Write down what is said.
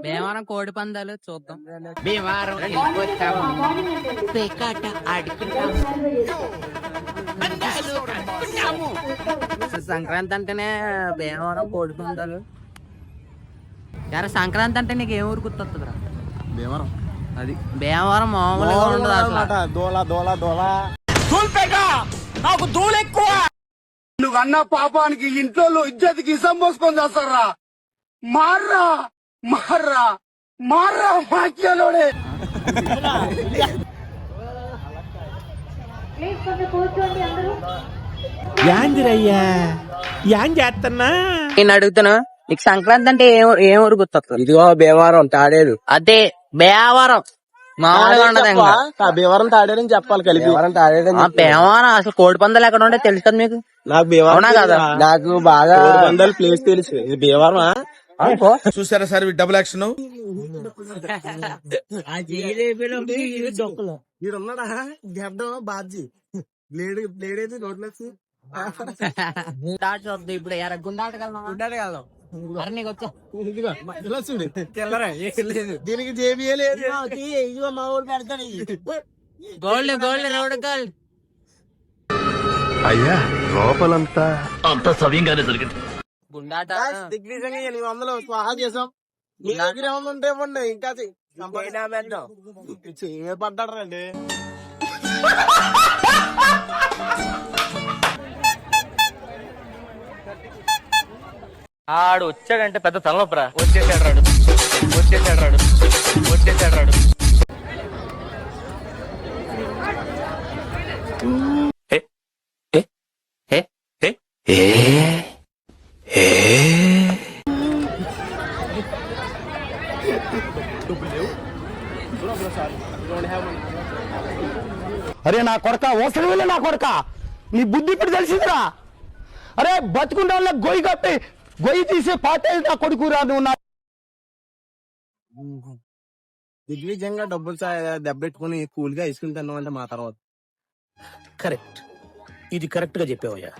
భీమవరం కోడి పందాలు చూద్దాం. భీమవరం వెళ్ళిపోతాము, పేకాట ఆడుకుంటాము, పందాలు కట్టుకుంటాము. సంక్రాంతి అంటేనే భీమవరం కోడి పందాలు. యారా సంక్రాంతి అంటే నీకు ఏం ఊరు గుర్తొస్తుందిరా? భీమవరం. అది భీమవరం మామూలుగా ఉండదు అసలు. దోల నాకు దూలు ఎక్కువ. నువ్వు అన్న పాపానికి ఇంట్లో ఇజ్జతికి ఇసం పోసుకొని చేస్తారా? మార్రా మార్రా మార్రా వాక్యాలోనే. యాందిరయ్యా యాన్ చేస్తున్నా. నేను అడుగుతున్నా, నీకు సంక్రాంతి అంటే ఏం ఊరు గుర్తొస్తుంది? ఇదిగో భీమవరం తాడేరు. అదే భీమవరం మామూలుగా ఉండదు. ఇంకా భీమవరం తాడేరని చెప్పాలి కలిపి. భీమవరం అసలు కోడి పందాలు ఎక్కడ ఉంటే తెలుసు కదా మీకు? నాకు భీమవరం అవునా కదా? నాకు బాగా పందాలు ప్లేస్ తెలుసు. ఇది భీమవరం చూసారా సార్ డబుల్ యాక్షన్. ఉన్నాడా గడ్డం బాజీ బ్లేడ్ ఏది నోట్లో గుండాట చూద్దాం ఇప్పుడు. గుండాట వెళ్దాం. అరే నీకు వచ్చా దీనికి జేబియే లేదు. మా ఊరు పెడతాడు. Gold rolled gold. అయ్యా లోపలంతా అంత సవ్యంగానే జరిగింది. గుండాట దిగ్విజంగా 800 స్వాహా చేసాం. మీ దగ్గర ఏమన్నా ఉంటే ఇవ్వండి. ఇంకా చెయ్యి పడ్డాడు రండి. ఆడు వచ్చాడంటే పెద్ద తలనొప్పరా. వచ్చేసాడు రాడు. అరే నా కొడక ఓసలి నా కొడక, నీ బుద్ధి ఇప్పుడు తెలిసిందిరా. అరే బతుకుంటే వాళ్ళ గొయ్యి కప్పి గొయ్యి తీసే పాటే నా కొడుకురా నువ్వు. నా దిగ్విజయంగా డబ్బులు దెబ్బెట్టుకుని కూల్ గా ఇసుకుంటాను అంటే మా తర్వాత కరెక్ట్, ఇది కరెక్ట్ గా చెప్పావయ్యా.